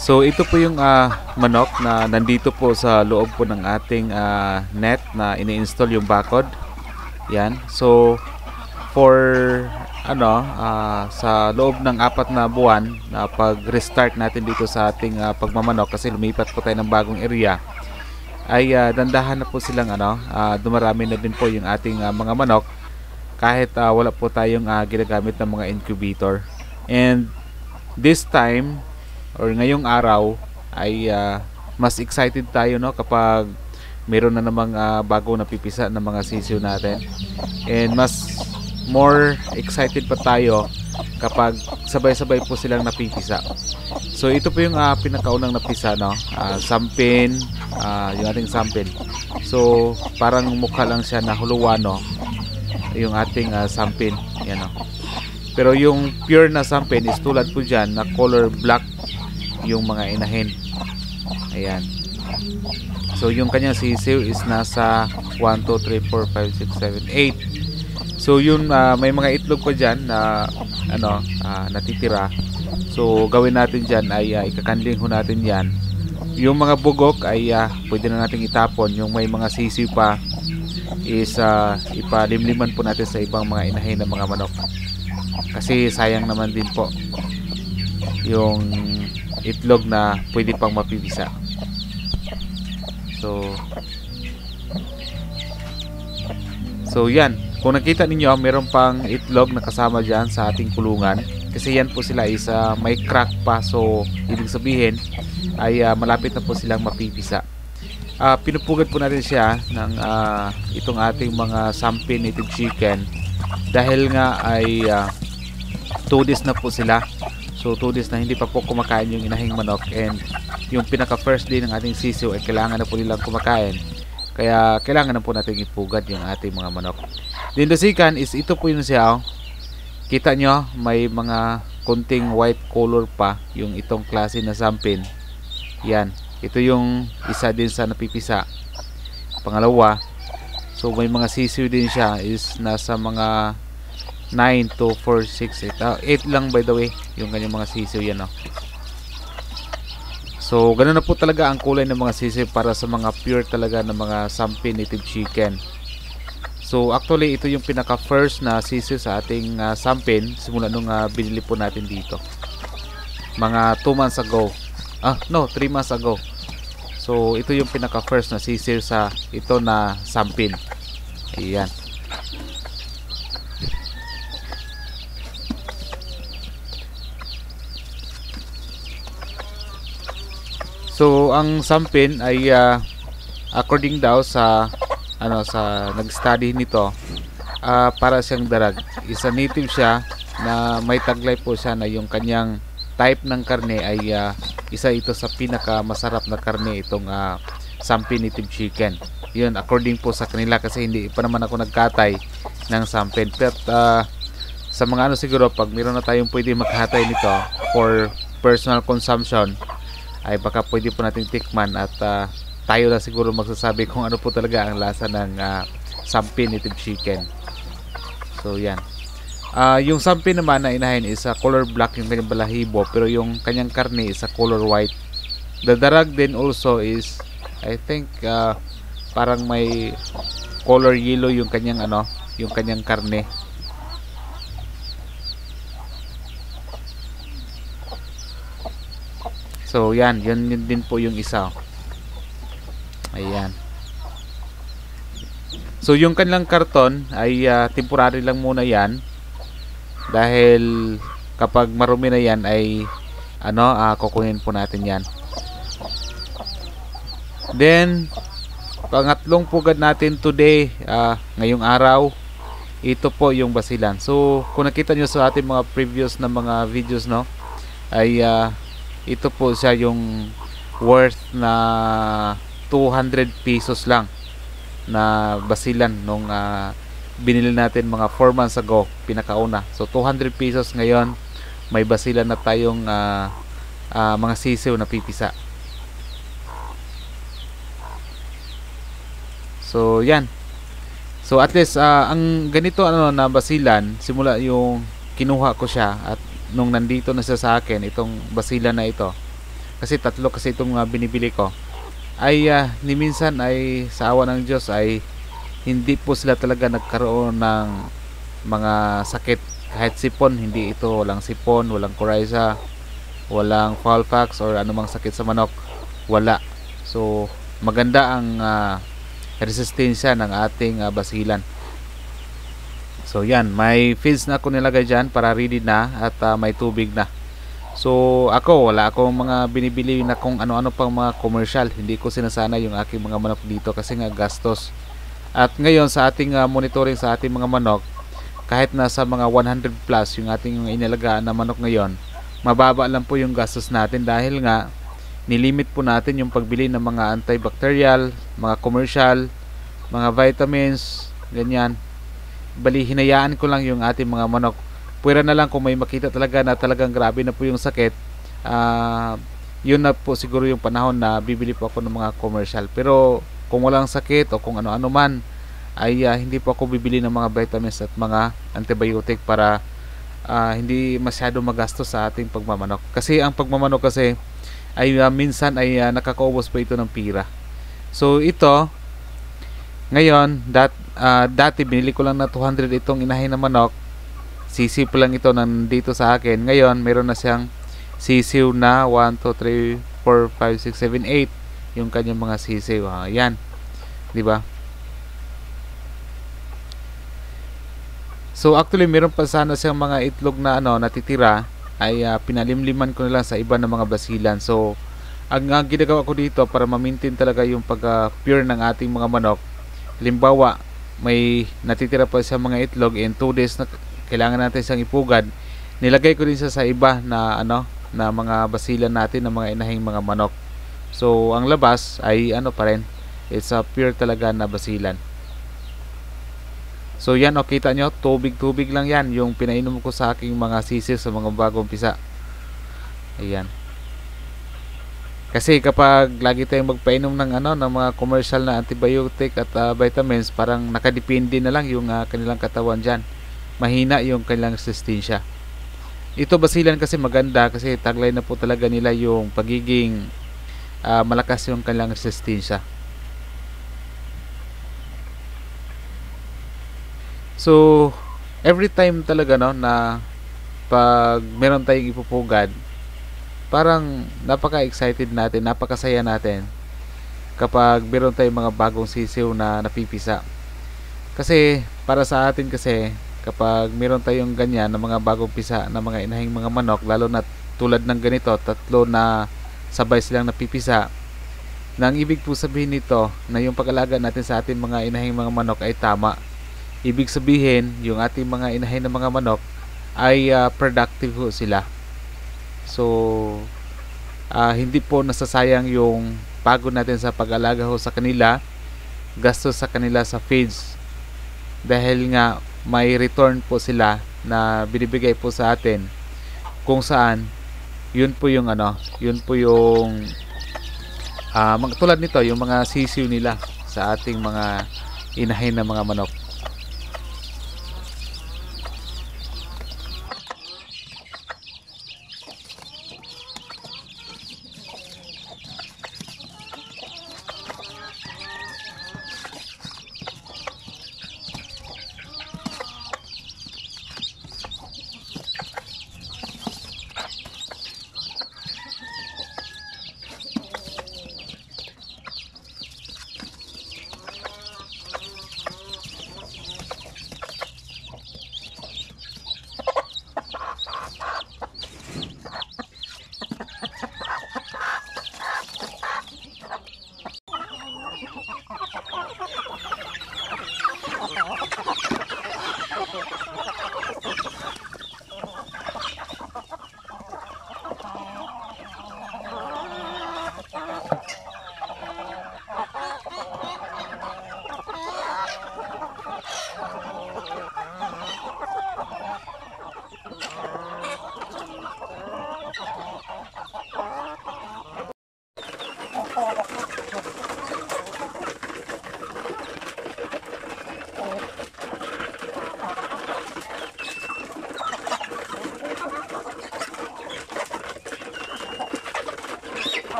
So ito po yung manok na nandito po sa loob po ng ating net na ini-install yung bakod. Yan. So for sa loob ng 4 na buwan na pag-restart natin dito sa ating pagmamanok kasi lumipat po tayo ng bagong area ay dandahan na po silang dumarami na din po yung ating mga manok kahit wala po tayong ginagamit ng mga incubator. And this time or ngayong araw ay mas excited tayo kapag meron na namang bago na pipisa ng mga sisiw natin, and mas more excited pa tayo kapag sabay-sabay po silang napipisa. So ito po yung pinakaunang napisa, sampin, yung ating sampin. So parang mukha lang siya na huluan, yung ating sampin, yan. Pero yung pure na sampin is tulad po dyan na color black yung mga inahin. Ayan. So yung kanyang sisiw is nasa 1, 2, 3, 4, 5, 6, 7, 8. So yun, may mga itlog pa dyan na natitira. So gawin natin dyan ay ikakandling ho natin yan. Yung mga bugok ay pwede na natin itapon. Yung may mga sisiw pa is ipalimliman po natin sa ibang mga inahin ng mga manok. Kasi sayang naman din po yung itlog na pwede pang mapipisa. So yan, kung nakita ninyo meron pang itlog na kasama dyan sa ating kulungan kasi yan po sila is may crack pa, so ibig sabihin ay malapit na po silang mapipisa. Pinupugat po natin siya ng itong ating mga sampin native chicken dahil nga ay 2 days na po sila. So 2 days na hindi pa po kumakain yung inahing manok, and yung pinaka first day ng ating sisiw ay kailangan na po nilang kumakain. Kaya kailangan na po natin ipugad yung ating mga manok. Then the second is ito po yun siya. Kita nyo may mga konting white color pa yung itong klase na sampin. Yan. Ito yung isa din sa napipisa. Pangalawa, so may mga sisiw din siya is nasa mga 9 to 4, 6, 8 lang by the way yung kanyang mga sisiw yan. So ganun na po talaga ang kulay ng mga sisiw para sa mga pure talaga ng mga sampin native chicken. So actually ito yung pinaka first na sisiw sa ating sampin simula nung binili po natin dito mga 2 months ago. 3 months ago. So ito yung pinaka first na sisiw sa ito na sampin. Ayan. So ang sampin ay according daw sa sa nag-study nito, para siyang darag. Isa native siya na may taglay po siya na yung kanyang type ng karne ay isa ito sa pinaka masarap na karne, itong sampin native chicken. Yun according po sa kanila kasi hindi pa naman ako nagkatay ng sampin. Pero sa mga siguro pag meron na tayong pwede maghatay nito for personal consumption ay baka pwede po nating tikman at tayo na siguro magsasabi kung ano po talaga ang lasa ng sampin native chicken. So yan. Yung sampin naman na inahin is color black yung kanyang balahibo, pero yung kanyang karne is color white. The darag din also is I think parang may color yellow yung kanyang yung kanyang karne. So yan, yun din po yung isa. Ayan. So yung kanilang karton ay temporary lang muna yan. Dahil kapag marumi na yan ay kukunin po natin yan. Then pangatlong pugad natin today, ngayong araw, ito po yung basilan. So kung nakita nyo sa ating mga previous na mga videos ay ito po siya yung worth na 200 pesos lang na basilan nung binili natin mga 4 months ago, pinakauna. So 200 pesos ngayon, may basilan na tayong mga sisiw na pipisa. So yan. So at least ang ganito na basilan, simula yung kinuha ko siya at nung nandito na siya sa akin, itong basilan na ito, kasi tatlo kasi itong binibili ko, ay ni minsan ay sa awa ng Diyos ay hindi po sila talaga nagkaroon ng mga sakit. Kahit sipon, hindi ito, walang sipon, walang coryza, walang fowl pox or anumang sakit sa manok, wala. So maganda ang resistensya ng ating basilan. So yan, may feeds na ako nilagay dyan para ready na at may tubig na. So ako, wala akong mga binibili na kung ano-ano pang mga commercial. Hindi ko sinasana yung aking mga manok dito kasi nga gastos. At ngayon sa ating monitoring sa ating mga manok, kahit nasa mga 100 plus yung ating inalagaan na manok ngayon, mababa lang po yung gastos natin dahil nga nilimit po natin yung pagbili ng mga antibacterial, mga commercial, mga vitamins, ganyan. Bali, hinayaan ko lang yung ating mga manok. Pwera na lang kung may makita talaga na talagang grabe na po yung sakit, yun na po siguro yung panahon na bibili po ako ng mga commercial. Pero kung walang sakit o kung ano-ano man, ay hindi po ako bibili ng mga vitamins at mga antibiotic para hindi masyado magastos sa ating pagmamanok. Kasi ang pagmamanok kasi ay minsan ay nakakaubos pa ito ng pira. So ito ngayon, dati binili ko lang na 200 itong inahin na manok. Sisiw pa lang ito nandito sa akin. Ngayon, meron na siyang sisiw na 1, 2, 3, 4, 5, 6, 7, 8 yung kanyang mga sisiw. Yan, di ba? So actually meron pa sana siyang mga itlog na natitira, ay pinalimliman ko na lang sa iba ng mga basilan. So ang ginagawa ko dito para ma-maintain talaga yung pag-pure ng ating mga manok. Halimbawa, may natitira pa sa mga itlog in 2 days na kailangan natin siyang ipugad. Nilagay ko din siya sa iba na na mga basilan natin ng mga inahing mga manok. So ang labas ay pa rin, it's a pure talaga na basilan. So yan, kita nyo, tubig lang yan yung pinainom ko sa aking mga sisir sa mga bagong pisa. Ayan. Kasi kapag lagi tayong magpainom ng ng mga commercial na antibiotic at vitamins, parang nakadepende na lang yung kanilang katawan dyan. Mahina yung kanilang resistensya. Ito basilan kasi maganda kasi taglay na po talaga nila yung pagiging malakas yung kanilang resistensya. So every time talaga na pag meron tayong ipupugad, parang napaka-excited natin, napakasaya natin kapag meron tayong mga bagong sisiw na napipisa. Kasi para sa atin kasi, kapag meron tayong ganyan na mga bagong pisa na mga inahing mga manok, lalo na tulad ng ganito, 3 na sabay silang napipisa, nang ibig po sabihin nito na yung pag-alaga natin sa ating mga inahing mga manok ay tama. Ibig sabihin, yung ating mga inahin na mga manok ay productive ho sila. So hindi po nasasayang yung pagod natin sa pag-alaga ho sa kanila, gastos sa kanila sa feeds, dahil nga may return po sila na binibigay po sa atin, kung saan yun po yung yun po yung tulad nito, yung mga sisiw nila sa ating mga inahin na mga manok.